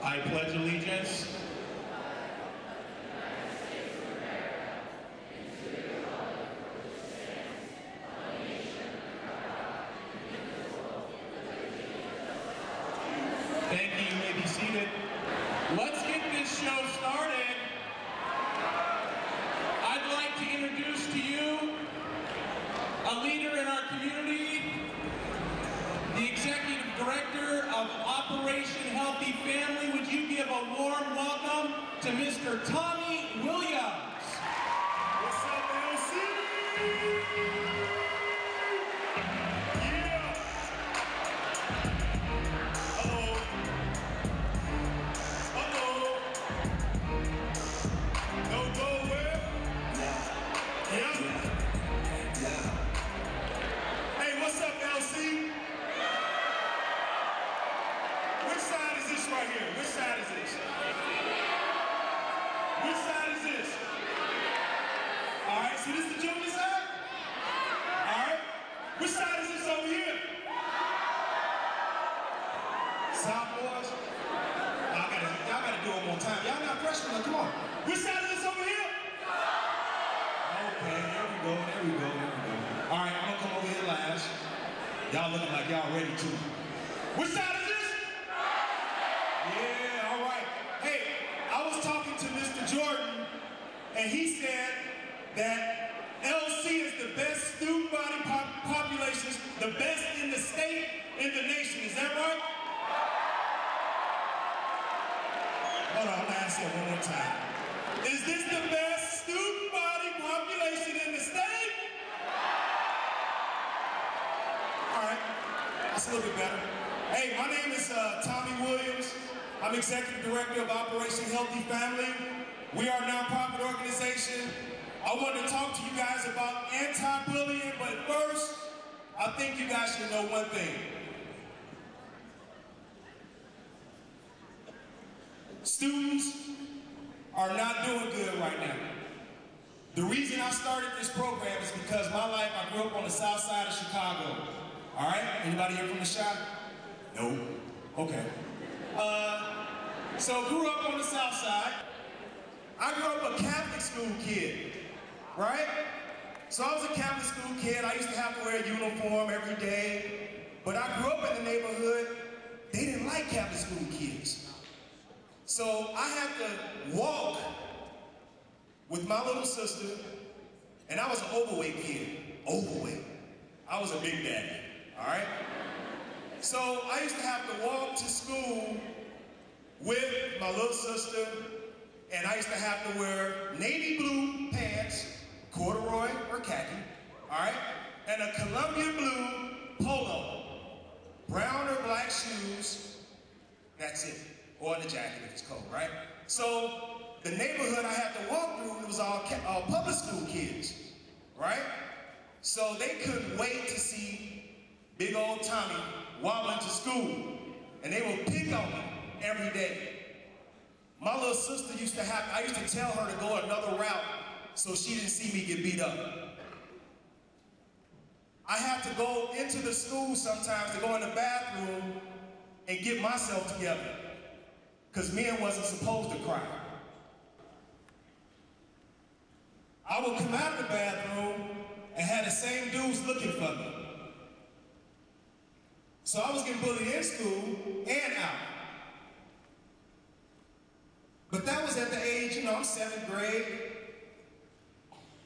I pledge allegiance Thank you. You may be seated. Let's get this show started. I'd like to introduce to you a leader in our community, the Executive Director of Operation Healthy Family. Would you give a warm welcome to Mr. Tommy Williams? What's up, LC? Come on. Which side is this over here? Okay, there we go. All right, I'm gonna come over here last. Y'all looking like y'all ready to. Which side is this? Yeah, all right. Hey, I was talking to Mr. Jordan, and he said that LC is the best student body population, the best in the state, in the nation. Is that right? Hold on, I'm gonna ask you one more time. Is this the best student body population in the state? All right, that's a little bit better. Hey, my name is Tommy Williams. I'm Executive Director of Operation Healthy Family. We are a nonprofit organization. I want to talk to you guys about anti-bullying, but first, I think you guys should know one thing. Students are not doing good right now. The reason I started this program is because my life, I grew up on the south side of Chicago. All right? Anybody here from the shop? No? Okay. So grew up on the south side. I grew up a Catholic school kid, right? So I was a Catholic school kid. I used to have to wear a uniform every day. But I grew up in the neighborhood. They didn't like Catholic school kids. So I had to walk with my little sister, and I was an overweight kid. Overweight. I was a big daddy, all right? So I used to have to walk to school with my little sister, and I used to have to wear navy blue pants, corduroy or khaki, all right? And a Columbia blue polo, brown or black shoes, that's it. Or the jacket if it's cold, right? So the neighborhood I had to walk through, it was all public school kids, right? So they couldn't wait to see big old Tommy wobbling to school, and they would pick on me every day. My little sister I used to tell her to go another route so she didn't see me get beat up. I had to go into the school sometimes to go in the bathroom and get myself together, because men wasn't supposed to cry. I would come out of the bathroom and had the same dudes looking for me. So I was getting bullied in school and out. But that was at the age, I'm 7th grade,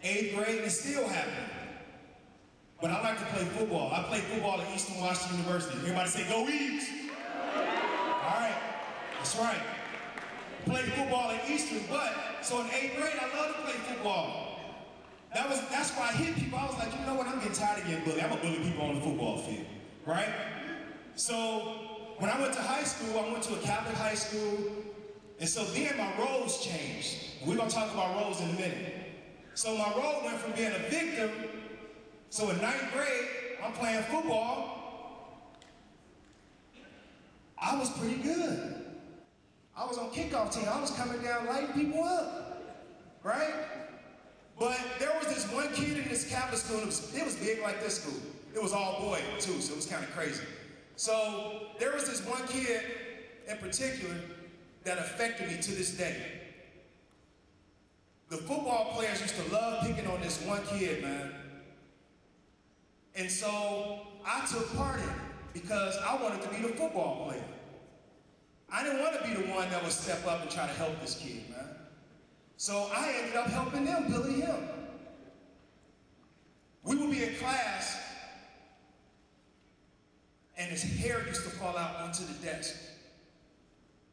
8th grade, and it still happened. But I like to play football. I played football at Eastern Washington University. Everybody say, go East! All right. That's right. Played football at Eastern, but so in 8th grade, I loved to play football. That's why I hit people. I was like, you know what? I'm getting tired of getting bullied. I'm gonna bully people on the football field, right? So when I went to high school, I went to a Catholic high school, and so then my roles changed. We're gonna talk about roles in a minute. So my role went from being a victim. So in 9th grade, I'm playing football. I was pretty good. I was on kickoff team. I was coming down lighting people up, right? But there was this one kid in this Catholic school, it was big like this school. It was all boy too, so it was kind of crazy. So there was this one kid in particular, that affected me to this day. The football players used to love picking on this one kid, man. And so I took part in it because I wanted to be the football player. I didn't want to be the one that would step up and try to help this kid, man. So I ended up helping them bully him. We would be in class, and his hair used to fall out onto the desk.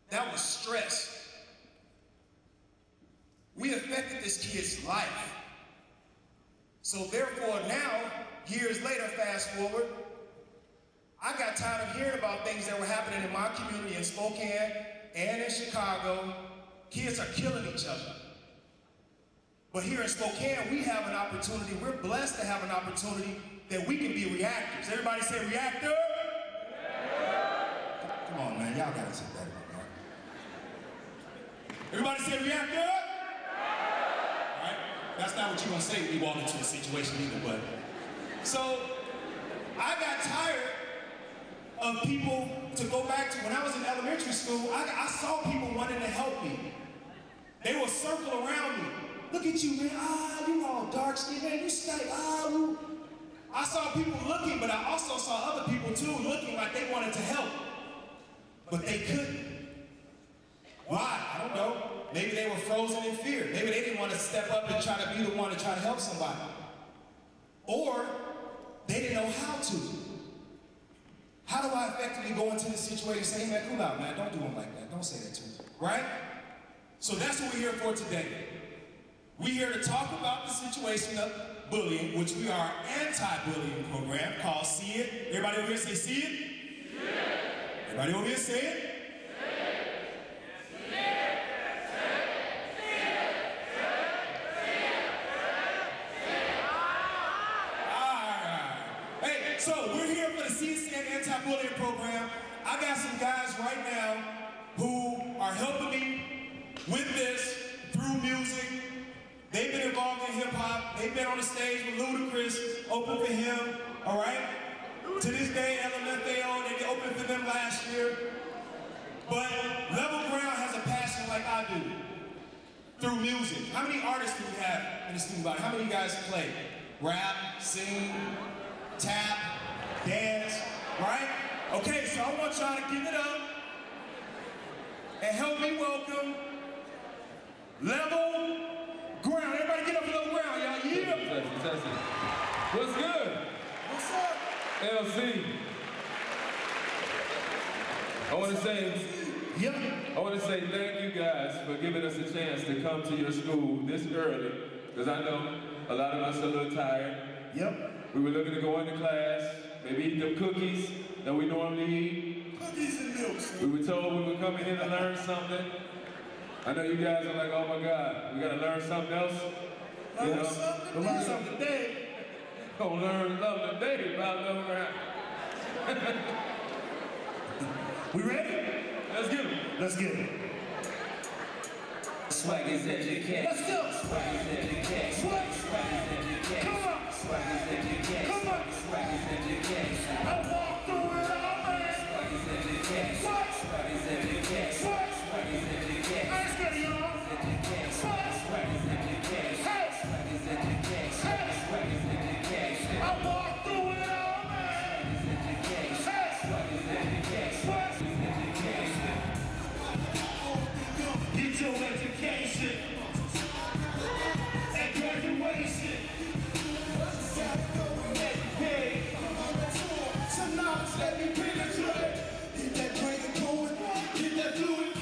That was stress. We affected this kid's life. So therefore now, years later, fast forward, I got tired of hearing about things that were happening in my community in Spokane and in Chicago. Kids are killing each other. But here in Spokane, we have an opportunity, we're blessed to have an opportunity that we can be reactors. Everybody say reactor? Come on, man, y'all gotta say that, man. Everybody say reactor? All right, that's not what you're gonna say when you walk into a situation either, but. So, I got tired of people, to go back to when I was in elementary school, I saw people wanting to help me. They would circle around me. Look at you, man. Ah, you all dark skinned, man. You stink. Ah, you. I saw people looking, but I also saw other people too looking like they wanted to help. But they couldn't. Why? I don't know. Maybe they were frozen in fear. Maybe they didn't want to step up and try to be the one to try to help somebody. Or they didn't know how to. How do I effectively go into this situation and say, hey, man, cool out, man. Don't do them like that. Don't say that to me. Right? So that's what we're here for today. We're here to talk about the situation of bullying, which we are an anti-bullying program called See It. Everybody over here say See It? See it. Everybody over here say it? So we're here for the CSN anti-bullying program. I got some guys right now who are helping me with this through music. They've been involved in hip-hop. They've been on the stage with Ludacris, open for him, all right? To this day, LMFAO, they opened for them last year. But Level Ground has a passion like I do through music. How many artists do we have in the student body? How many of you guys play? Rap, sing, tap, dance, right? Okay, so I want y'all to give it up and help me welcome Level Ground. Everybody get up for Level Ground, y'all. Yeah. What's good? What's up? LC. I want to say thank you guys for giving us a chance to come to your school this early, because I know a lot of us are a little tired. Yep. We were looking to go into class, maybe eat the cookies that we normally eat. Cookies and milk. We were told we were coming here to learn something. I know you guys are like, oh my God, we gotta learn something else. Learn something today. Gonna learn something today about Level Ground. We ready? Let's get it. Let's get it. Swag is education. Let's go. Swag is education. Swag is education. Come on. Swag is education. Come on. Swag is education. I walk through it all, man. Swag is education. Swag is education. Swag is education. Let's get it, y'all. Swag is education. Swag is education. Swag is education. I walk through it all, man. Swag is education. Swag is education. Get your education and graduation. Hey, so now let me penetrate. Get that brain going, get that fluid.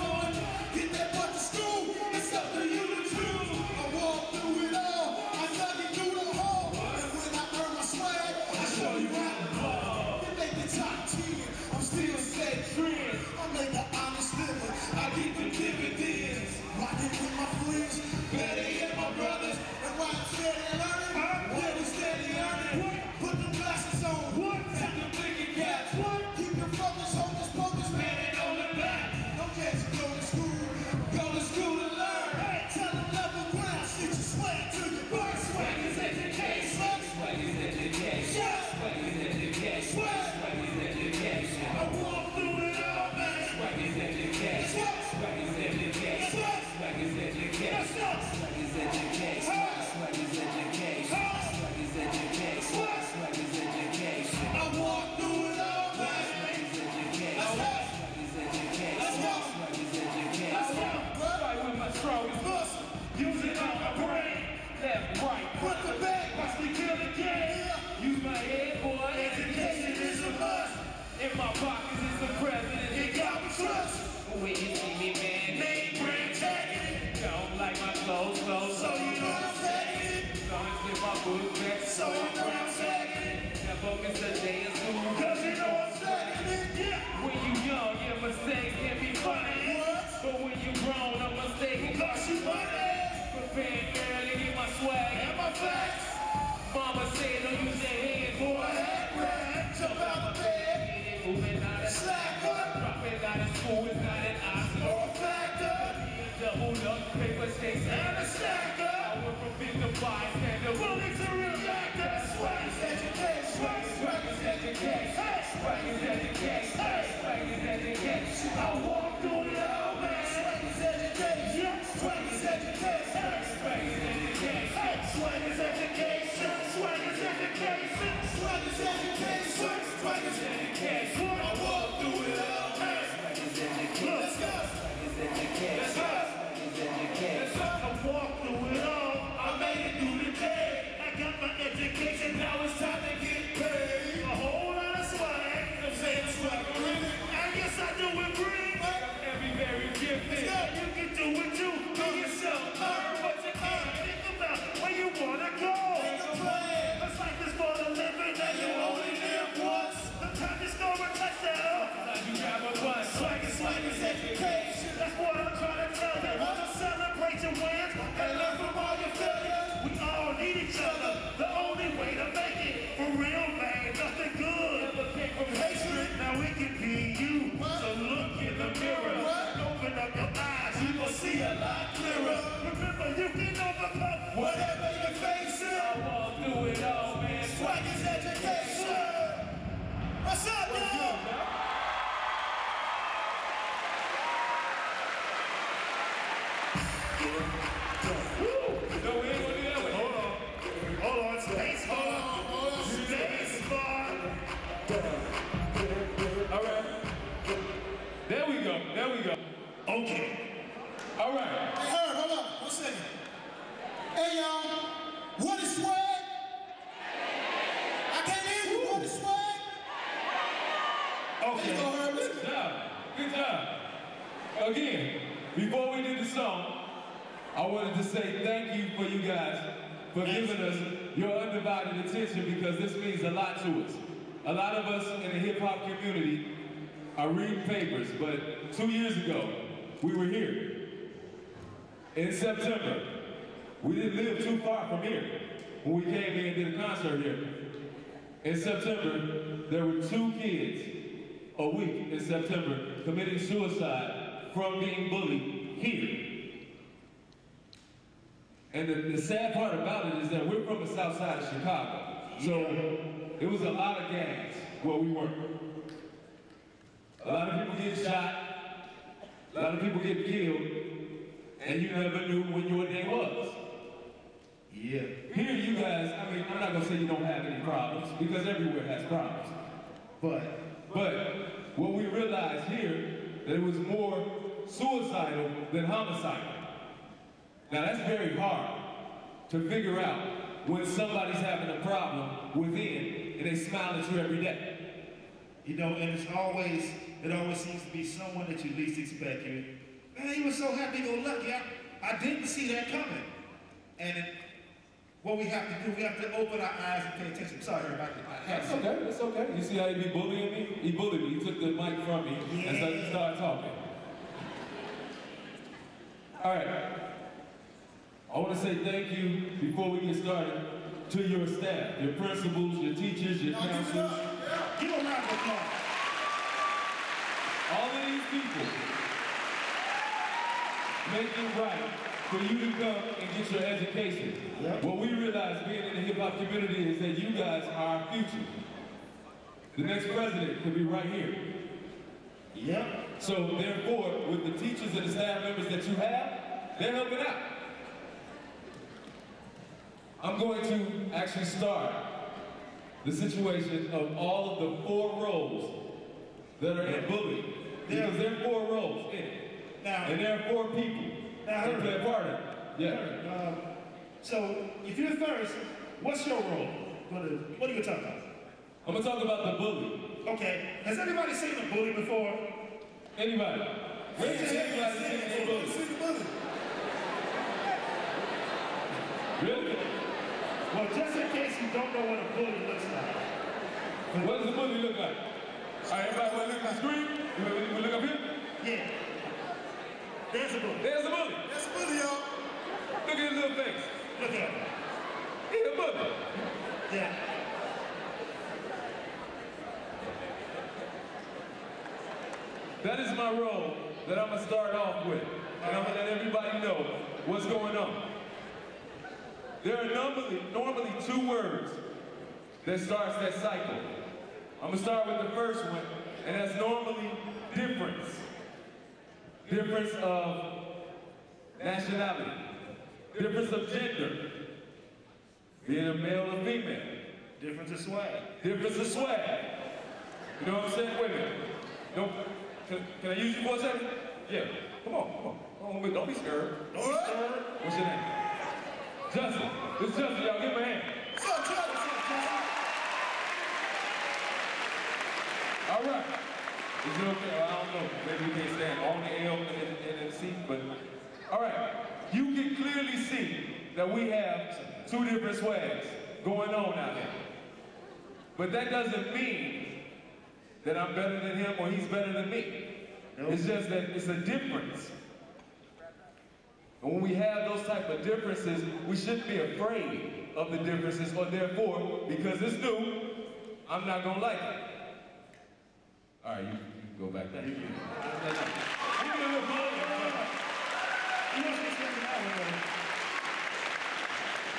I walk through it all, man. Swag is education. Swag is education. Swag is education. Swag is education. Swag is education. Swag is education. Swag is education. I walk through it all, man. Swag is education. Let's go. Swag is education. Let's go. Swag is education. I walk through it all. I made it through the day. I got my education. Now it's time to get paid. A whole lot of swag. I'm saying swag. I guess I do it green. Every very gifted. You can do it too. Be yourself. Learn what you can. Think about where you wanna go. It's like this for the living and you only live once. The time you score a touchdown. You grab a bus. Swag is education. That's what I'm trying to tell you. Wanna celebrate your wins and learn from all your failures. We all need each other. The only way to make it. For real, man. Nothing good ever came from hatred. Now it can be you. So look in the mirror. Open up your eyes. You will see a lot clearer. Remember, you can overcome whatever you're facing. I walk through it all, man. Swag is education. What's up, y'all? No, we ain't gonna do that one. Hold on. Space bar. Space bar. All right. There we go. There we go. Okay. All right. Hey, Herb, hold on, 1 second. Hey, y'all, what is swag? I can't hear you. What is swag? There you go, Herb. Good job. Good job. Again, before we did the song, I wanted to say thank you for you guys for giving us your undivided attention because this means a lot to us. A lot of us in the hip-hop community are reading papers, but 2 years ago, we were here. In September, we didn't live too far from here when we came here and did a concert here. In September, there were 2 kids a week in September committing suicide from being bullied here. And the sad part about it is that we're from the south side of Chicago. So it was a lot of gangs where we were. A lot of people get shot, a lot of people get killed, and you never knew when your day was. Yeah. Here you guys, I mean, I'm not gonna say you don't have any problems, because everywhere has problems. But what we realized here, that it was more suicidal than homicidal. Now that's very hard to figure out when somebody's having a problem within and they smile at you every day. You know, and it always seems to be someone that you least expect. Man, he was so happy-go-lucky. I didn't see that coming. And what we have to do, we have to open our eyes and pay attention. Sorry, everybody. That's okay, that's okay. You see how he be bullying me? He bullied me. He took the mic from me and started talking. All right. I want to say thank you, before we get started, to your staff, your principals, your teachers, your counselors. Give a round of applause. All of these people make it right for you to come and get your education. What we realize being in the hip-hop community is that you guys are our future. The next president could be right here. Yep. So therefore, with the teachers and the staff members that you have, they're helping out. I'm going to actually start the situation of all of the 4 roles that are in bullying. Because there are 4 roles in it. Now, and there are 4 people that play a part of it. Yeah. So, if you're first, what's your role? What are you going to talk about? I'm going to talk about the bully. Okay. Has anybody seen a bully before? Anybody? Raise your hand if anybody seen a bully. See the bully. Really? Well, just in case you don't know what a bully looks like. What does a bully look like? All right, everybody want to look at the screen? You look up here? Yeah. There's a bully. There's a bully. That's a bully, y'all. Look at his little face. Look at him. He's a bully. Yeah. That is my role that I'm going to start off with. And I'm going to let everybody know what's going on. There are normally 2 words that starts that cycle. I'm going to start with the first one, and that's normally difference. difference of nationality, difference of gender, being a male or female. Difference of swag. Difference of swag. You know what I'm saying? Wait a minute. Can I use you for a second? Yeah. Come on. Don't be scared. Don't be scared. What's your name? Justin. This is Justin, y'all. Give him a hand. What's up, Justin? All right. Is it okay? I don't know. Maybe we can't stand on the L and the C, but all right. You can clearly see that we have two different swags going on out here. But that doesn't mean that I'm better than him or he's better than me. Nope. It's just that it's a difference. And when we have those type of differences, we shouldn't be afraid of the differences, or therefore, because it's new, I'm not gonna like it. All right, you can go back there.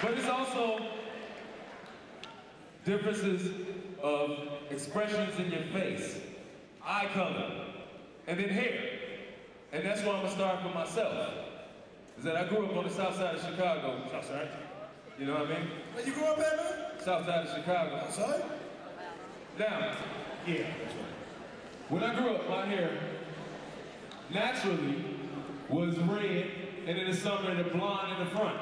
But it's also differences of expressions in your face, eye color, and then hair. And that's where I'm gonna start for myself. Is that I grew up on the south side of Chicago. South side? You know what I mean? Where you grew up at, man? South side of Chicago. Outside? Now, Yeah. when I grew up, my hair naturally was red, and in the summer, the blonde in the front.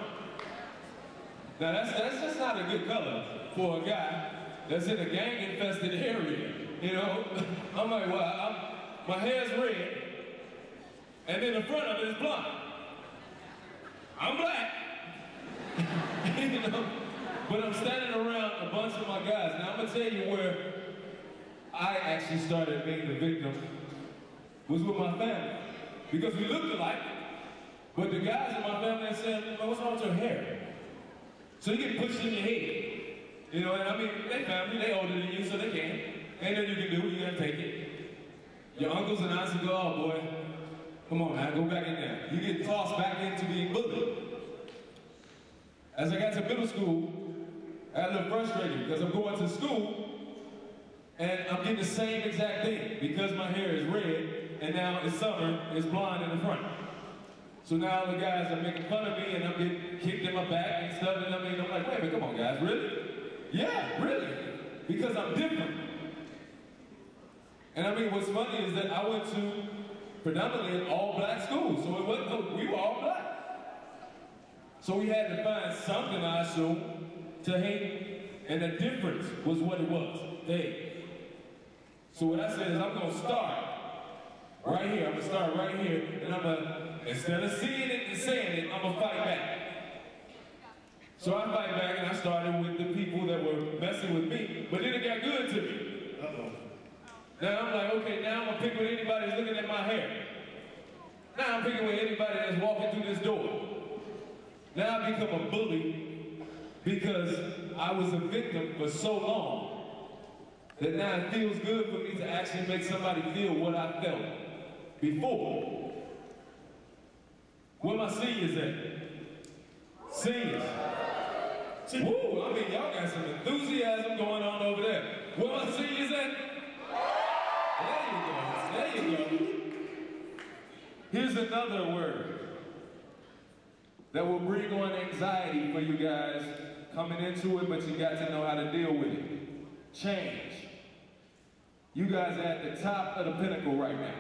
Now that's just not a good color for a guy that's in a gang-infested area, you know? I'm like, well, my hair's red, and then the front of it is blonde. I'm black, you know? But I'm standing around a bunch of my guys. Now I'm gonna tell you where I actually started being the victim was with my family. Because we looked alike, but the guys in my family said, what's wrong with your hair? So you get pushed in your head. You know, and I mean, they family, they older than you, so they can. Ain't nothing you can do, you gotta take it. Your uncles and aunts will go, oh boy, come on man, go back in there. You get tossed back into being bullied. As I got to middle school, I got a little frustrated because I'm going to school and I'm getting the same exact thing because my hair is red and now it's summer, it's blonde in the front. So now the guys are making fun of me and I'm getting kicked in my back and stuff, and I'm like, wait a minute, come on guys, really? Yeah, really, because I'm different. And I mean, what's funny is that I went to predominantly an all-black school, so it wasn't, we were all black. So we had to find something, I assume, to hate, and the difference was what it was, the hate. So what I said is I'm gonna start right here, I'm gonna start right here, and I'm gonna, instead of seeing it and saying it, I'm gonna fight back. So I fight back and I started with the people that were messing with me, but then it got good to me. Uh-oh. Now I'm like, okay, now I'm gonna pick with anybody that's looking at my hair. Now I'm picking with anybody that's walking through this door. Now I become a bully because I was a victim for so long that now it feels good for me to actually make somebody feel what I felt before. Where my seniors at? Seniors. Woo, I mean, y'all got some enthusiasm going on over there. Where my seniors at? There you go. Here's another word that will bring on anxiety for you guys coming into it, but you got to know how to deal with it. Change. You guys are at the top of the pinnacle right now.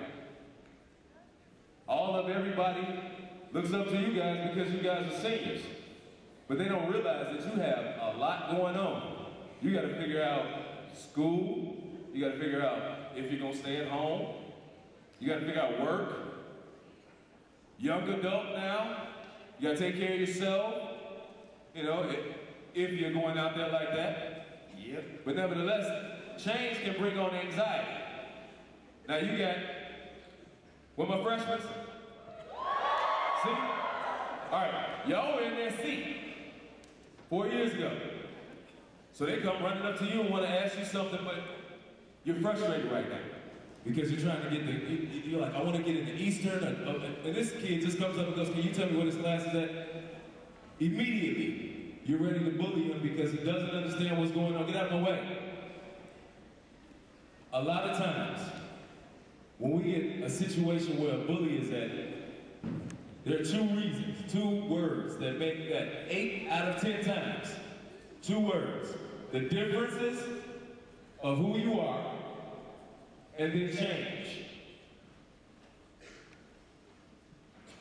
All of everybody looks up to you guys because you guys are seniors. But they don't realize that you have a lot going on. You got to figure out school. You got to figure out if you're going to stay at home. You got to figure out work. Young adult now. You got to take care of yourself. You know, if you're going out there like that. Yep. But nevertheless, change can bring on anxiety. Now you got, with my freshmen, see? All right, y'all were in their seat 4 years ago. So they come running up to you and want to ask you something, but you're frustrated right now. Because you're trying to get you're like, I want to get into Eastern, and this kid just comes up and goes, can you tell me what his class is at? Immediately, you're ready to bully him because he doesn't understand what's going on. Get out of my way. A lot of times, when we get a situation where a bully is at it, there are two reasons, two words that make that 8 out of 10 times. Two words. The differences of who you are and then change.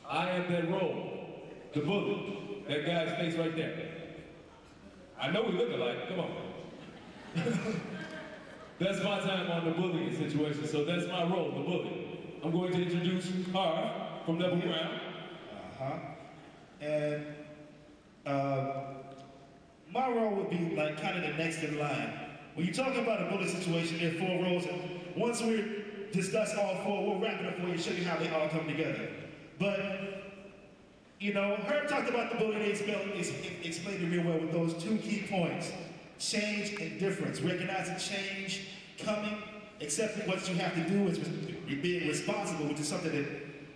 I am that role, the bully, that guy's face right there. I know we look alike, come on. That's my time on the bullying situation, so that's my role, the bully. I'm going to introduce her from Level Ground. And my role would be like kind of the next in line. When you talk about a bully situation, there are 4 roles, and once we discuss all 4, we'll wrap it up for you and show you how they all come together. But, you know, Herb talked about the bully, they explained it real well with those 2 key points. Change and difference. Recognizing change coming, accepting what you have to do, is being responsible, which is something that,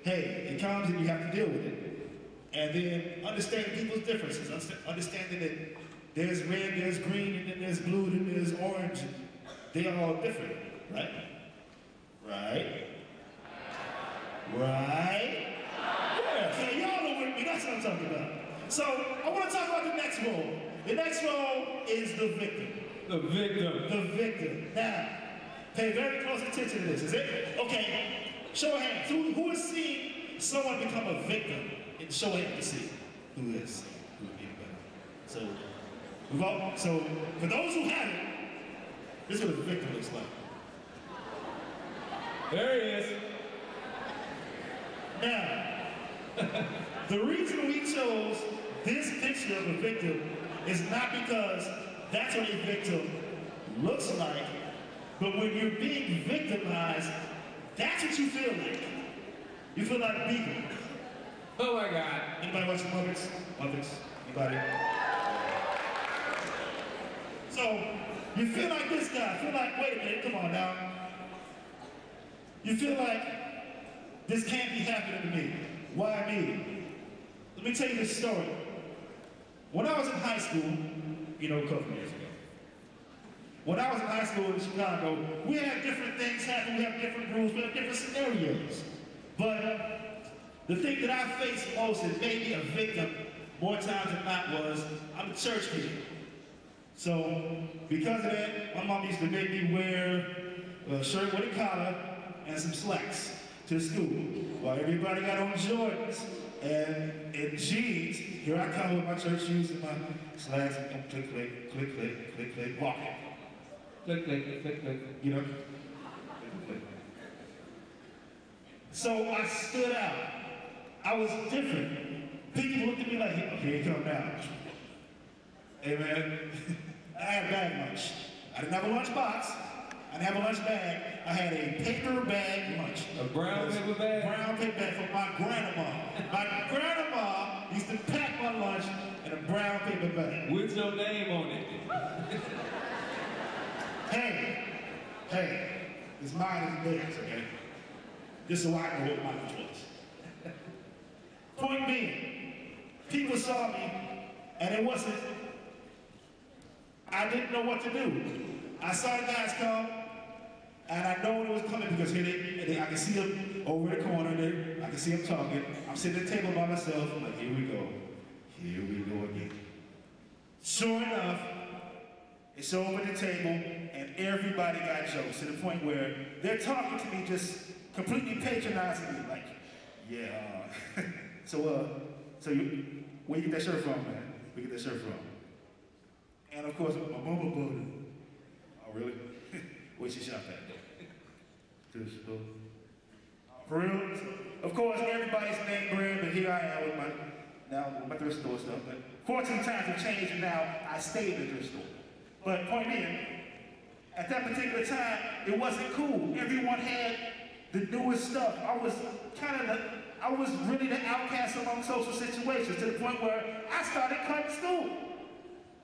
hey, it comes and you have to deal with it. And then understanding people's differences, understanding that there's red, there's green, and then there's blue, and then there's orange. They are all different, right? Right? Right? Yeah, so y'all know with me, that's what I'm talking about. So I want to talk about the next role. The next role is the victim. The victim. The victim. Now, pay very close attention to this, is it? Okay, show of hands. Who has seen someone become a victim? And show of hands to see who is. So, so for those who haven't, this is what a victim looks like. There he is. Now, the reason we chose this picture of a victim is not because that's what a victim looks like, but when you're being victimized, that's what you feel like. You feel like beaten. Oh my God. Anybody watching Muppets? Muppets? Anybody? So, you feel like this guy. Feel like, wait a minute, come on now. You feel like this can't be happening to me. Why me? Let me tell you this story. When I was in high school, you know, a couple years ago. When I was in high school in Chicago, we had different things happen, we have different rules, we have different scenarios. But the thing that I faced most and made me a victim more times than not was, I'm a church kid. So, because of that, my mom used to make me wear a shirt with a collar and some slacks to school, while everybody got on Jordans and jeans. Here I come with my church shoes and my slacks, and click, click, click, click, click, click, walking. Click, click, click, click. You know? Click, click. So I stood out. I was different. People looked at me like, here you come now. Hey man, I had a bag lunch. I didn't have a lunch box. I didn't have a lunch bag. I had a paper bag lunch. A brown paper bag? Brown paper bag from my grandma. My grandma used to pack my lunch in a brown paper bag. With your name on it. Hey, this mine is theirs, okay? Just so I know what my lunch was. Point being, people saw me, and it wasn't, I didn't know what to do. I saw the guys come, and I know when it was coming because here I can see them over the corner there. I can see them talking. I'm sitting at the table by myself. I'm like, here we go. Here we go again. Sure enough, it's over the table, and everybody got jokes to the point where they're talking to me just completely patronizing me. Like, yeah, so you, where you get that shirt from, man? Where you get that shirt from? And of course, my mama bought it. Oh, really? Where she shop at? For real? Of course, everybody's name brand, but here I am with my thrift store stuff. But fortunately, times have changed, and now I stay in the thrift store. But point being, at that particular time, it wasn't cool. Everyone had the newest stuff. I was really the outcast among social situations, to the point where I started cutting school.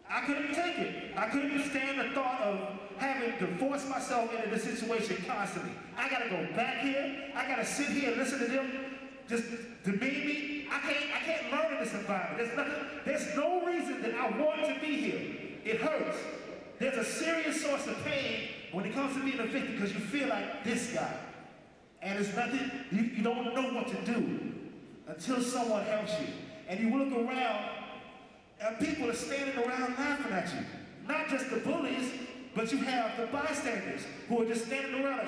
I couldn't take it. I couldn't stand the thought of having to force myself into the situation constantly. I gotta go back here. I gotta sit here and listen to them just demean me. I can't learn in this environment. There's no reason that I want to be here. It hurts. There's a serious source of pain when it comes to being a victim because you feel like this guy. And it's nothing, you don't know what to do until someone helps you. And you look around, and people are standing around laughing at you. Not just the bullies, but you have the bystanders who are just standing around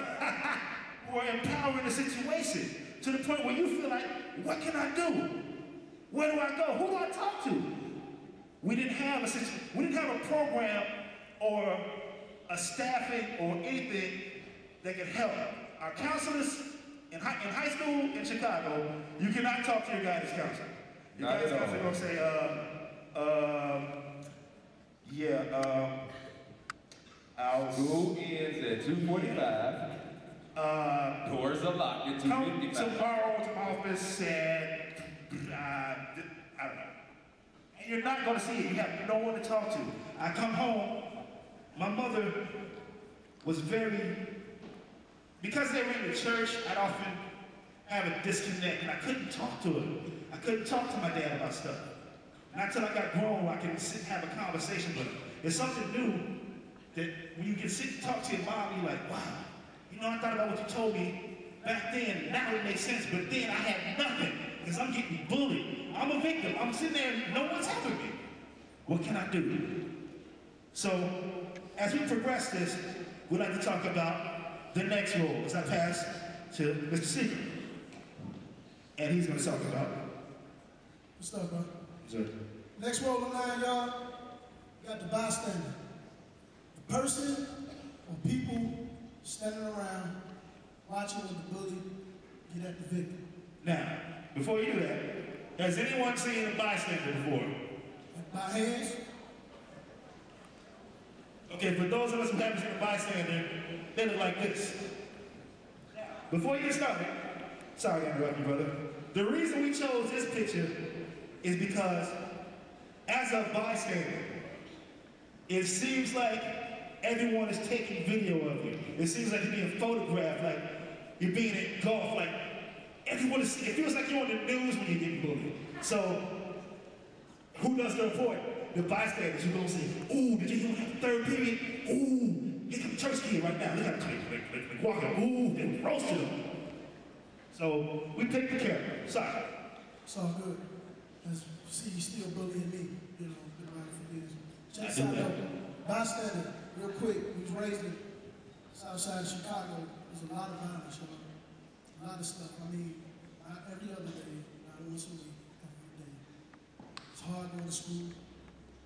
who are empowering the situation to the point where you feel like, what can I do? Where do I go? Who do I talk to? We didn't have a program or a staffing or anything that could help. Our counselors in high school in Chicago, you cannot talk to your guidance counselor. Your guidance counselor gonna say, our school ends at 2:45. Doors are locked at 2:55. Come tomorrow to my office and I don't know. And you're not gonna see it. You have no one to talk to. I come home, my mother was because they were in the church, I'd often have a disconnect and I couldn't talk to her. I couldn't talk to my dad about stuff. Not until I got grown, I can sit and have a conversation with her. It's something new that when you can sit and talk to your mom, you're like, wow, you know, I thought about what you told me back then, now it makes sense, but then I had nothing, because I'm getting bullied. I'm a victim. I'm sitting there, no one's helping me. What can I do? So, as we progress this, we'd like to talk about the next role, as I pass to Mr. Seeker. And he's going to talk about. What's up, bro? Sir. Next role in line, y'all, you got the bystander. The person or people standing around watching when the bully get at the victim. Now, before you do that, has anyone seen a bystander before? By hands. Okay, for those of us who haven't seen a bystander, they look like this. Before you get started, sorry to interrupt you, brother. The reason we chose this picture is because as a bystander, it seems like everyone is taking video of you. It seems like you're being photographed, like you're being engulfed, like everyone is, it feels like you're on the news when you're getting bullied. So, who does the report? The bystanders. You're gonna say, ooh, did you hear what happened third period? Ooh, look at the church kid right now. Look at the walking. Ooh, they roasted him. So, we picked the camera. Sorry. It's all good. As you see, you still bullying me. You know, been around for years. Check this out, though. Bystander, real quick. We was raised in south side of Chicago. There's a lot of violence, you know. A lot of stuff. I mean, not every other day, not once a week, every day. It's hard going to school.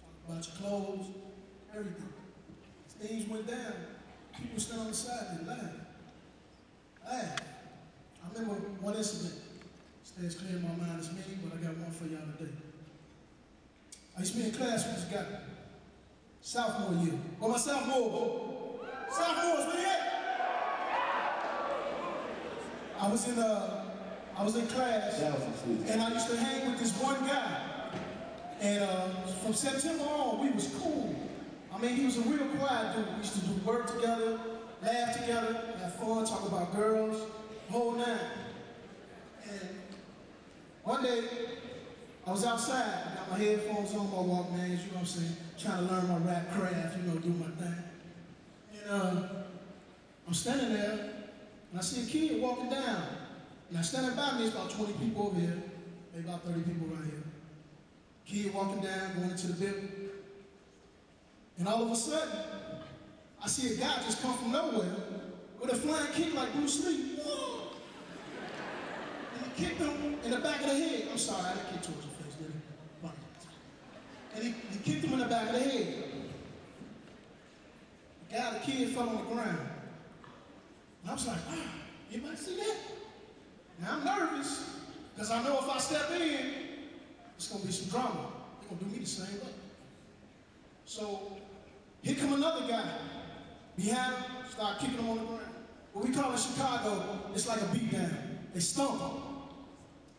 Talk about your clothes, everything. As things went down, people stand on the side and laugh. I remember one incident. Stays clear in my mind as many, but I got one for y'all today. I used to be in class with this guy. Sophomore year. Well, my sophomores, where you at? I was in class, and I used to hang with this one guy. And from September on, we was cool. I mean, he was a real quiet dude. We used to do work together, laugh together, have fun, talk about girls, the whole nine. And one day, I was outside, I got my headphones on, my Walkmans, you know what I'm saying, trying to learn my rap craft, you know, do my thing. And I'm standing there, and I see a kid walking down. Now, standing by me is about 20 people over here, maybe about 30 people right here. Kid walking down, going into the building. And all of a sudden, I see a guy just come from nowhere with a flying kick like Bruce Lee. Whoa! And he kicked him in the back of the head. I'm sorry, I didn't kick towards your face, did I? And he kicked him in the back of the head. The kid fell on the ground. And I was like, wow, anybody see that? Now I'm nervous, because I know if I step in, it's gonna be some drama. They're gonna do me the same way. So, here come another guy. Behind him, start kicking him on the ground. What we call in Chicago, it's like a beatdown. They stomp him.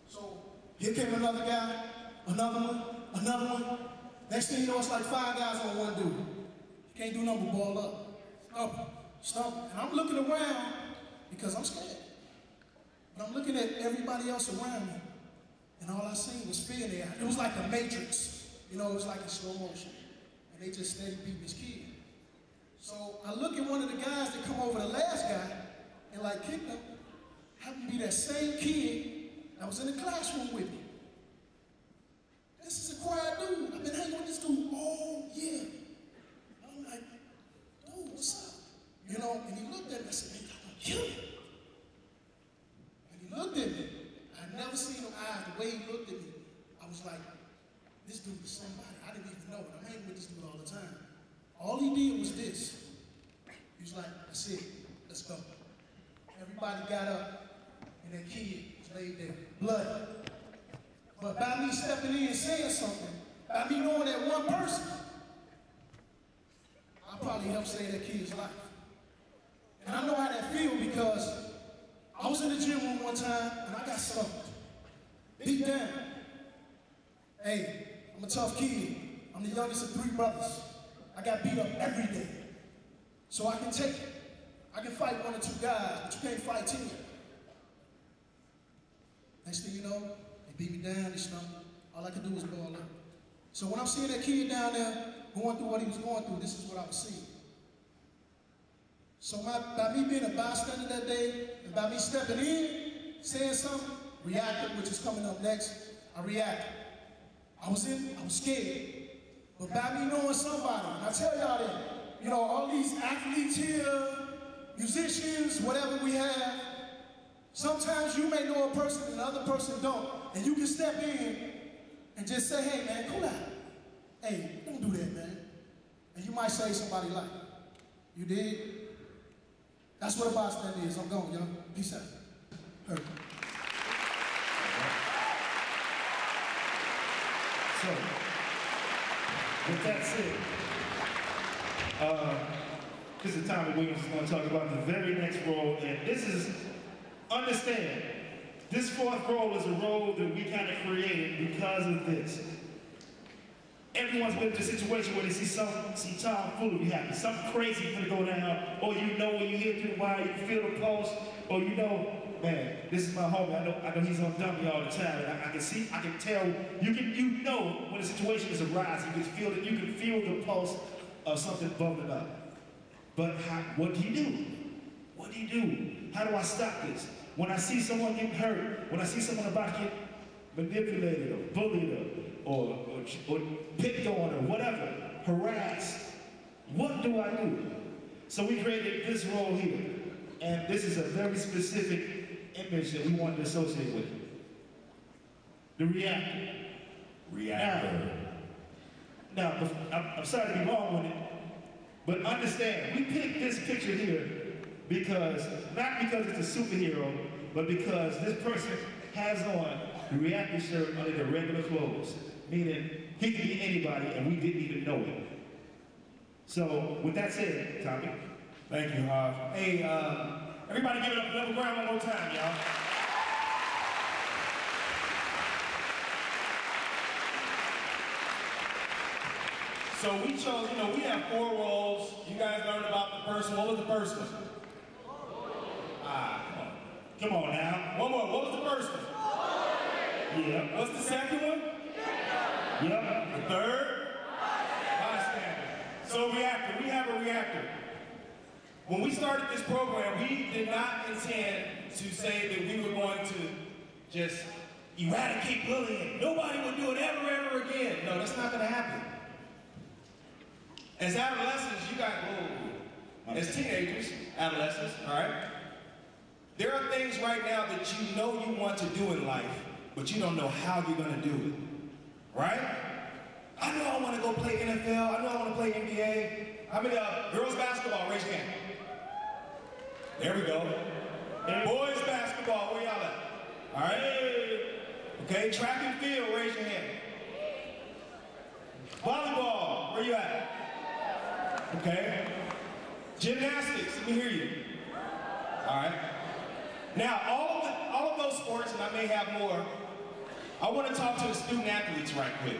So, here came another guy, another one. Next thing you know, it's like 5 guys on one dude. You can't do nothing but ball up. Stomp him. And I'm looking around because I'm scared. But I'm looking at everybody else around me. And all I seen was fear there. It was like the Matrix. You know, it was like in slow motion. And they just steady beating this kid. So I look at one of the guys that come over the last guy and like kicked him. happened to be that same kid that was in the classroom with me. This is a quiet dude. I've been hanging with this dude all year. I'm like, dude, what's up? You know, and he looked at me. I said, man, I'm gonna kill him. And he looked at me. I'd never seen him eyes the way he looked at me. I was like, this dude is somebody. I didn't even know it. I'm hanging with this dude all the time. All he did was this. He was like, that's it. Let's go. Everybody got up, and that kid was laid there, bloody. But by me stepping in and saying something, by me knowing that one person, I probably helped save that kid's life. And I know how that feels because I was in the gym room one time, and I got stumped. Beat down. Hey, I'm a tough kid. I'm the youngest of 3 brothers. I got beat up every day. So I can take it. I can fight 1 or 2 guys, but you can't fight 10. Next thing you know, they beat me down, they stumped me. All I could do was ball up. So when I'm seeing that kid down there going through what he was going through, this is what I was seeing. So by me being a bystander that day, and by me stepping in, saying something, reacted, which is coming up next, I reacted. I was scared. But by me knowing somebody, and I tell y'all that, you know, all these athletes here, musicians, whatever we have, sometimes you may know a person and the other person don't. And you can step in and just say, hey man, cool out. Hey, don't do that, man. And you might save somebody's life. You did? That's what a bystander is. I'm going, y'all. Peace out. Heard. So, with that said, this is Tommy Williams is going to talk about the very next role, and this is, understand, this 4th role is a role that we kind of created because of this. Everyone's been in a situation where they see some tomfoolery happen, something crazy is going to go down, or you know when you hear through the wire, you can feel the pulse, or you know, man, this is my homie, I know he's on dummy all the time, and I can tell, you know when a situation is arising, you can feel the pulse of something bubbling up. But what do you do? What do you do? How do I stop this? When I see someone getting hurt, when I see someone about to get manipulated or bullied or picked on or whatever, harassed, what do I do? So we created this role here, and this is a very specific image that we wanted to associate with it. The reactor. Reactor. Now, I'm sorry to be long with it, but understand, we picked this picture here because, not because it's a superhero, but because this person has on the reactor shirt under their regular clothes, meaning he could be anybody and we didn't even know it. So, with that said, Tommy. Thank you, Harv. Hey, everybody give it up for Level Ground one more time, y'all. So we chose, you know, we have 4 roles. You guys learned about the person. What was the first one? Come on now. One more. What was the first one? Yeah. What's the second one? Yep. The third? Bystander. So reactor. We have a reactor. When we started this program, we did not intend to say that we were going to just eradicate bullying. Nobody will do it ever again. No, that's not going to happen. As adolescents, you got, as teenagers, adolescents, all right? There are things right now that you know you want to do in life, but you don't know how you're going to do it, right? I know I want to go play NFL. I know I want to play NBA. How many girls basketball? Raise your hand. There we go. Boys basketball, where y'all at? All right. Okay, track and field, raise your hand. Volleyball, where you at? Okay. Gymnastics, let me hear you. All right. Now, all of those sports, and I may have more, I want to talk to the student athletes right quick.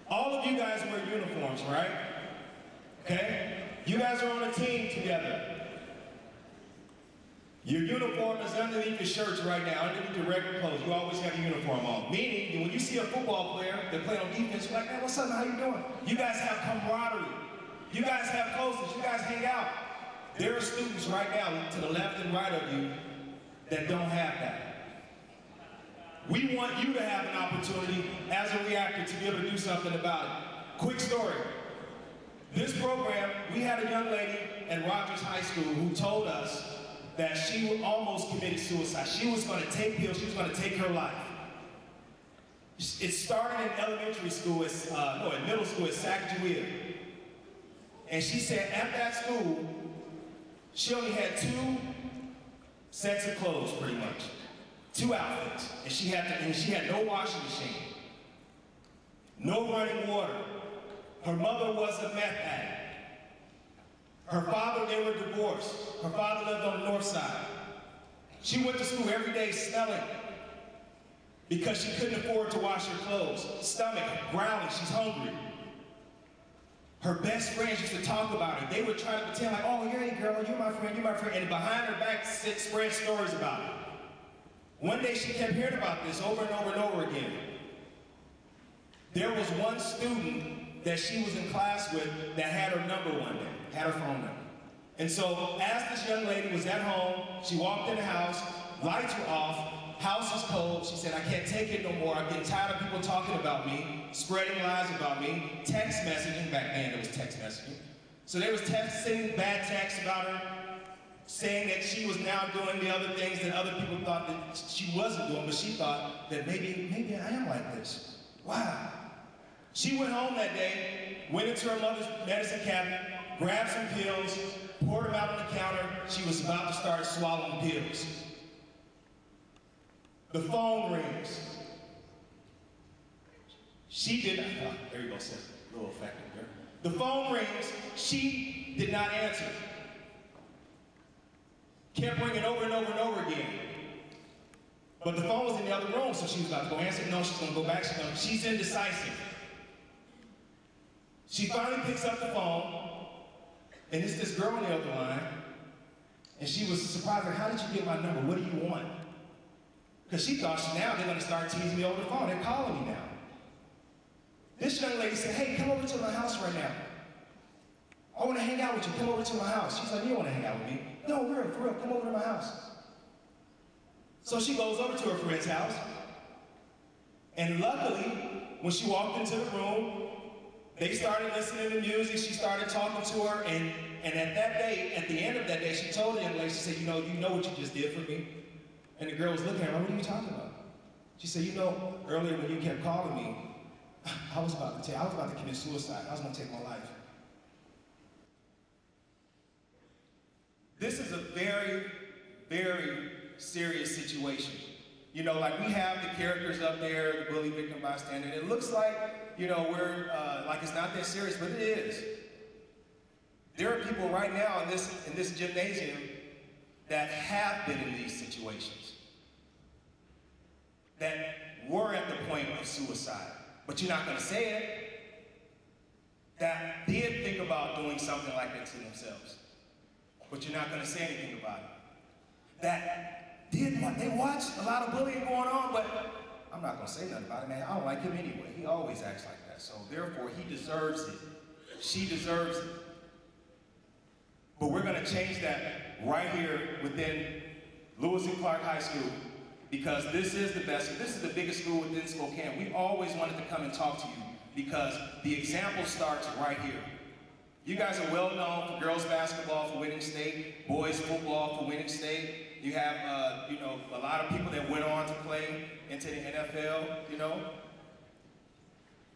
All of you guys wear uniforms, right? Okay? You guys are on a team together. Your uniform is underneath your shirts right now, underneath your regular clothes. You always have your uniform on. Meaning, when you see a football player that play on defense, you're like, man, what's up, how you doing? You guys have camaraderie. You guys have closeness. You guys hang out. There are students right now to the left and right of you that don't have that. We want you to have an opportunity as a reactor to be able to do something about it. Quick story. This program, we had a young lady at Rogers High School who told us that she almost committed suicide. She was going to take pills, she was going to take her life. It started in elementary school, in middle school at Sacagawea. And she said at that school, she only had 2 sets of clothes, pretty much. 2 outfits. And she had no washing machine. No running water. Her mother was a meth addict. Her father, they were divorced. Her father lived on the north side. She went to school every day smelling because she couldn't afford to wash her clothes. Stomach growling, she's hungry. Her best friends used to talk about her. They would try to pretend like, oh, hey girl, you're my friend, you're my friend. And behind her back, spread stories about her. One day she kept hearing about this over and over and over again. There was one student that she was in class with that had her number one day, had her phone number. And so as this young lady was at home, she walked in the house, lights were off, house was cold. She said, I can't take it no more. I'm getting tired of people talking about me, spreading lies about me, text messaging. Back then there was text messaging. So they was sending bad texts about her, saying that she was now doing the other things that other people thought that she wasn't doing, but she thought that maybe I am like this. Wow. She went home that day, went into her mother's medicine cabinet, grabbed some pills, poured them out on the counter. She was about to start swallowing pills. The phone rings. She did not, there you go, Seth, a little effective there. The phone rings, she did not answer. Kept ringing over and over and over again. But the phone was in the other room, so she was about to go answer. No, she's gonna go back, she's indecisive. She finally picks up the phone, and it's this girl on the other line, and she was surprised, like, how did you get my number? What do you want? Because she thought now they're gonna start teasing me over the phone. They're calling me now. This young lady said, hey, come over to my house right now. I wanna hang out with you, come over to my house. She's like, you don't wanna hang out with me. No, for real, come over to my house. So she goes over to her friend's house, and luckily, when she walked into the room, they started listening to music, she started talking to her, and at that day, at the end of that day, she told the young lady, she said, you know what you just did for me? And the girl was looking at her, what are you talking about? She said, earlier when you kept calling me, I was about to commit suicide. I was gonna take my life. This is a very, very serious situation. Like we have the characters up there, the bully, victim, bystander. It looks like, we're, like it's not that serious, but it is. There are people right now in this gymnasium that have been in these situations, that were at the point of suicide, but you're not gonna say it, that did think about doing something like that to themselves, but you're not gonna say anything about it. That did what? They watched a lot of bullying going on, but I'm not gonna say nothing about it, man. I don't like him anyway. He always acts like that, so therefore he deserves it. She deserves it. But we're gonna change that right here within Lewis and Clark High School, because this is the best, this is the biggest school within Spokane. We always wanted to come and talk to you because the example starts right here. You guys are well known for girls basketball for winning state, boys football for winning state. You have, a lot of people that went on to play into the NFL,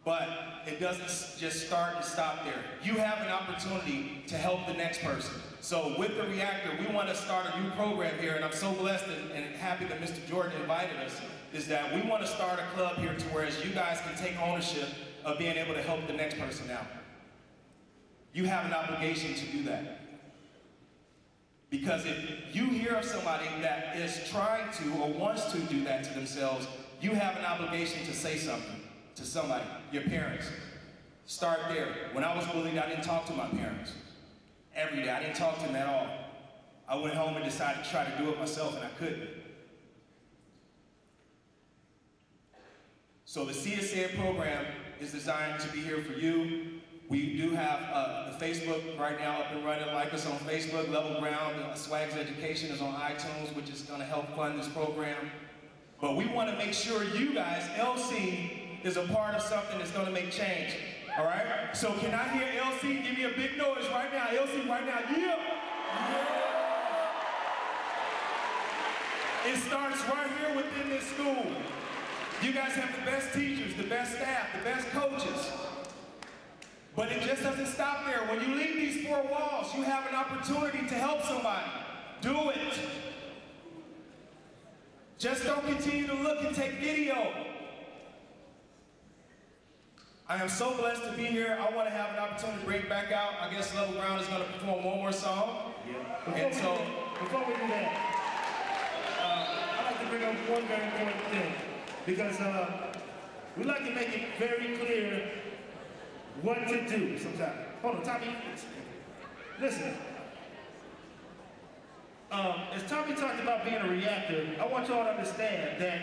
But it doesn't just start and stop there. You have an opportunity to help the next person. So with the reactor, we want to start a new program here, and I'm so blessed and happy that Mr. Jordan invited us, is that we want to start a club here to where you guys can take ownership of being able to help the next person out. You have an obligation to do that. Because if you hear of somebody that is trying to or wants to do that to themselves, you have an obligation to say something to somebody, your parents. Start there. When I was bullied, I didn't talk to my parents. Every day, I didn't talk to them at all. I went home and decided to try to do it myself, and I couldn't. So the CSA program is designed to be here for you. We do have the Facebook right now up and running. Like us on Facebook, Level Ground. Swag's Education is on iTunes, which is going to help fund this program. But we want to make sure you guys, LC, is a part of something that's going to make change. All right? So can I hear LC? Give me a big noise right now. LC right now. Yeah! It starts right here within this school. You guys have the best teachers, the best staff, the best coaches. But it just doesn't stop there. When you leave these four walls, you have an opportunity to help somebody. Do it. Just don't continue to look and take video. I am so blessed to be here. I want to have an opportunity to bring it back out. I guess Level Ground is going to perform one more song. Yeah. Before we do that, I'd like to bring up one very important thing. Because we like to make it very clear what to do sometimes. Hold on, Tommy. Listen. As Tommy talked about being a reactor, I want y'all to understand that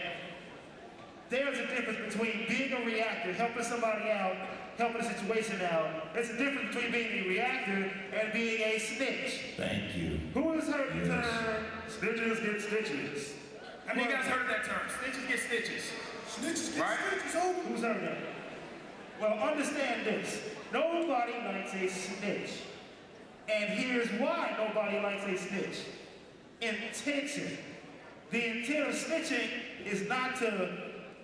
there's a difference between being a reactor, helping somebody out, helping a situation out. There's a difference between being a reactor and being a snitch. Thank you. Who has heard the term snitches get stitches? Have you guys heard that term? Snitches get stitches. Snitches get Right? stitches. Who's heard that? Well, understand this. Nobody likes a snitch. And here's why nobody likes a snitch. Intention. The intent of snitching is not to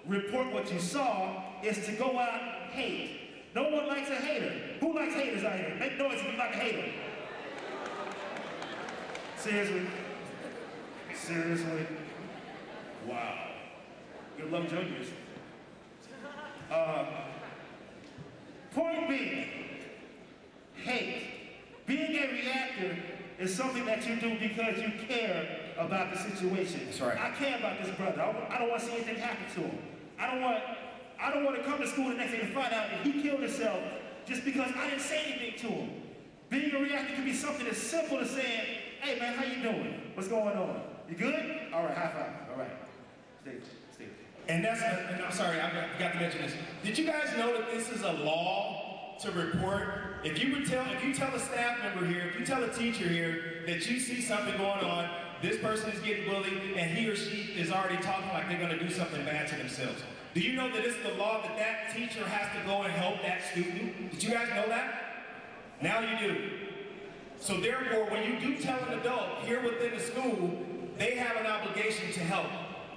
report what you saw, it's to go out and hate. No one likes a hater. Who likes haters out here? Make noise if you like a hater. Seriously? Seriously? Wow. Good luck, juniors. Point being, hate. Being a reactor is something that you do because you care about the situation. That's right. I care about this brother. I don't want to see anything happen to him. I don't want to come to school the next day and find out that he killed himself just because I didn't say anything to him. Being a reactor can be something as simple as saying, hey man, how you doing? What's going on? You good? All right, high five. All right. Stay. And and I'm sorry, I forgot to mention this. Did you guys know that this is a law to report? If you tell a staff member here, if you tell a teacher here that you see something going on, this person is getting bullied, and he or she is already talking like they're going to do something bad to themselves. Do you know that it's the law that that teacher has to go and help that student? Did you guys know that? Now you do. So therefore, when you do tell an adult here within the school, they have an obligation to help,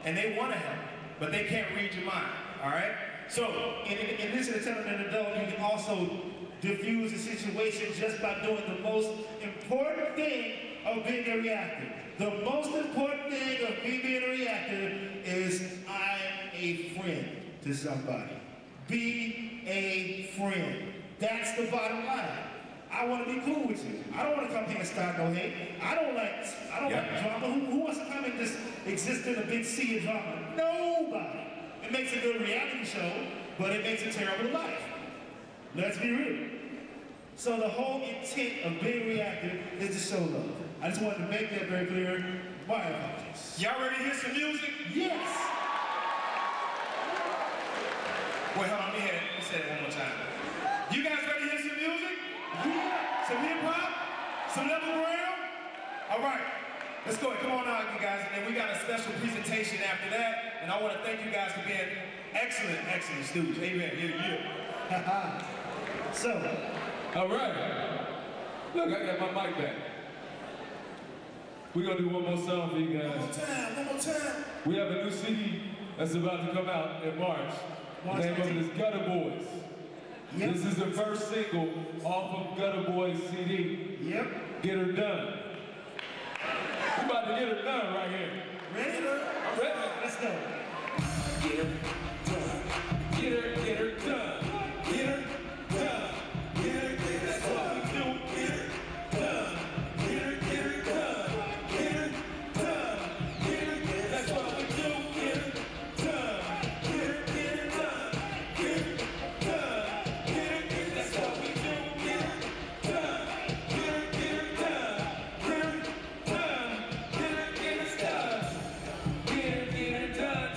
and they want to help, but they can't read your mind, all right? So, in addition to telling an adult, you can also diffuse the situation just by doing the most important thing of being a reactor. The most important thing of me being a reactor is I'm a friend to somebody. Be a friend. That's the bottom line. I want to be cool with you. I don't want to come here and start no hate. I don't like drama. Who wants to come and just exist in a big sea of drama? Nobody. It makes a good reality show, but it makes a terrible life. Let's be real. So the whole intent of being a reactor is to show love. I just wanted to make that very clear. My apologies. Y'all ready to hear some music? Yes! Wait, hold on, let me say it one more time. You guys ready to hear some music? Yeah! Some hip hop? Some Level Ground? All right, let's go. Come on out, you guys. And then we got a special presentation after that. And I want to thank you guys for being excellent students. Amen. Yeah. So, All right. Look, I got my mic back. We're going to do one more song for you guys. One more time. We have a new CD that's about to come out in March. The name of it is Gutter Boys. Yep. This is the first single off of Gutter Boys CD. Yep. Get Her Done. We about to get her done right here. Ready? I'm ready. Let's go. Get her done. Get her done. Get her done. Get her, that's what we do. Get her done. Get her done. Get her done. Get her, that's what we do. Get her done. Get her done. Get her done. Get her, that's what we do. Get her done. Get her done. Get her done. Get her done. Get her done.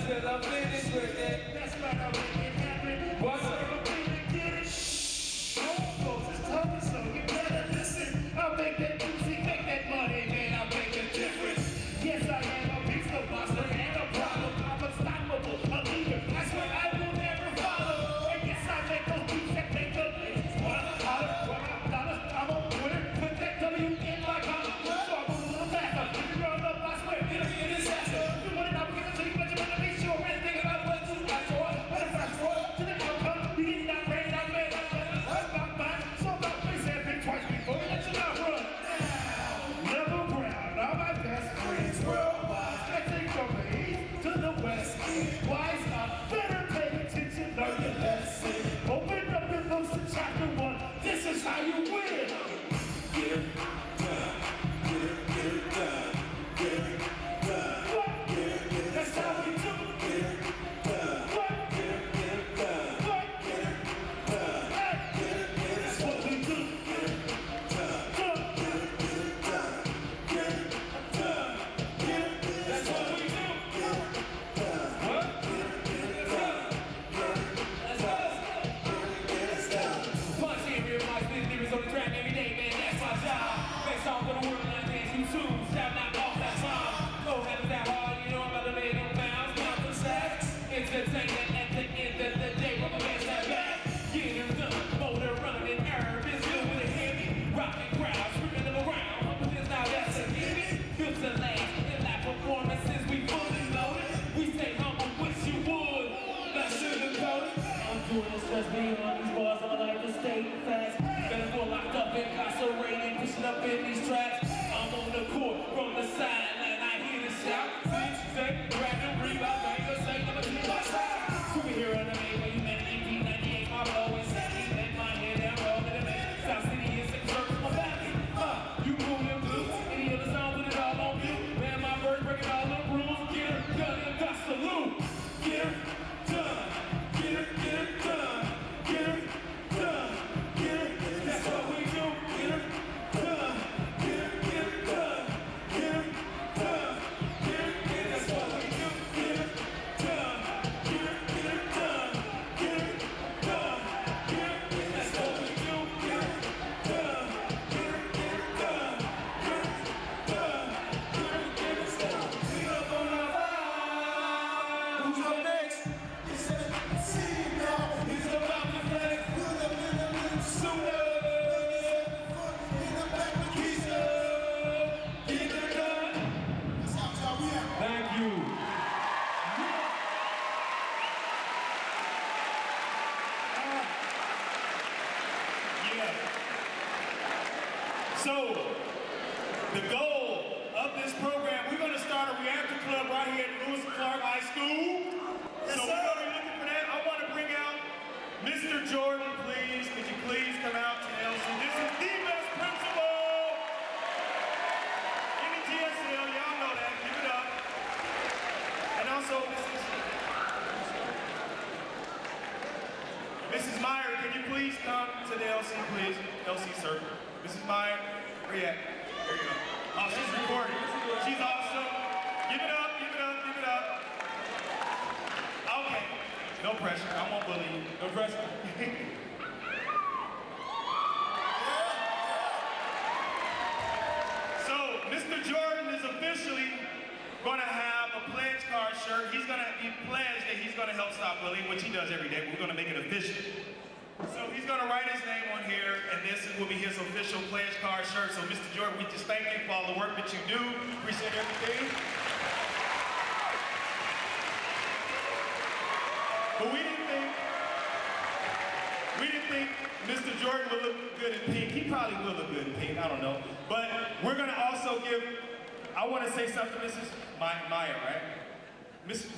just being on these bars, I'm like to stay fast. Better go locked up, incarcerated, pushing up in these tracks. I'm on the court from the sideline, I hear the shout. Say, random rebound, bang, say, number 2 outside. Superhero in the main, where you met in 98, my blow is set. Let my head and roll to the man. South City is in circles, my family. You move your blues, any other song, put it all on you. Man, my bird breaking all the rules. Get her done, and got salute. Get her done, get her done, get her done, get her. That's what we do. Get her done, get her done, get her done, get her. That's what we do. Get her done, get her done, get her done, get her. That's what we do. Get her done, get her done, get her done, get her. That's what we do. We up on our vibe. Who's up next? It's MC, y'all. It's about to flex. Put up in the middle, Sooner. in the back, the keys. Get her done. That's how y'all we out. Thank you. Yeah. So, the goal of this program, we're going to start a reactor club right here at Lewis and Clark High School. Yes, So sir. we're going to be looking for that. I want to bring out Mr. Jordan, please. Could you please come out to LC? This is the best principal in the GSL. Y'all know that. Give it up. And also, Mrs. Meyer, can you please come to the LC, please? LC circle. Mrs. Meyer, where you at? There you go. Oh, she's recording. She's awesome. Give it up, give it up, give it up. Okay. No pressure. I won't bully you. No pressure. So, Mr. Jordan is officially going to have a pledge card shirt. He's going to be pledged that he's going to help stop bullying, which he does every day. We're going to make it official. So he's going to write his name on here, and this will be his official pledge card shirt. So, Mr. Jordan, we just thank you for all the work that you do. Appreciate everything. But we didn't think Mr. Jordan would look good in pink. He probably will look good in pink, I don't know. But we're gonna also give, I wanna say something to Mrs. Meyer, right?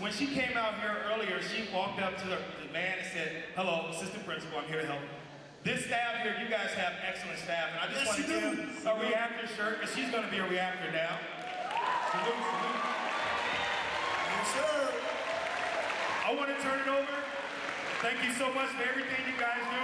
When she came out here earlier, she walked up to the man and said, hello, assistant principal, I'm here to help. This staff here, you guys have excellent staff, and I just want to give a reactor shirt, because she's gonna be a reactor now. Salute, salute. Yes, sir. I want to turn it over. Thank you so much for everything you guys do.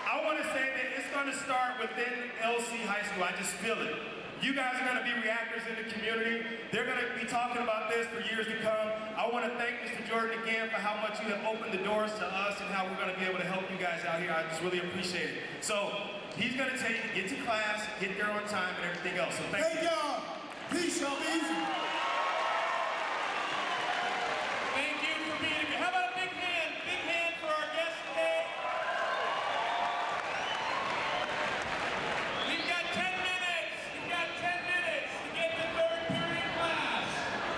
I want to say that it's going to start within LC High School. I just feel it. You guys are going to be reactors in the community. They're going to be talking about this for years to come. I want to thank Mr. Jordan again for how much you have opened the doors to us and how we're going to be able to help you guys out here. I just really appreciate it. So he's going to tell you to get to class, get there on time, and everything else. So thank you. Y'all. Peace, y'all. Easy.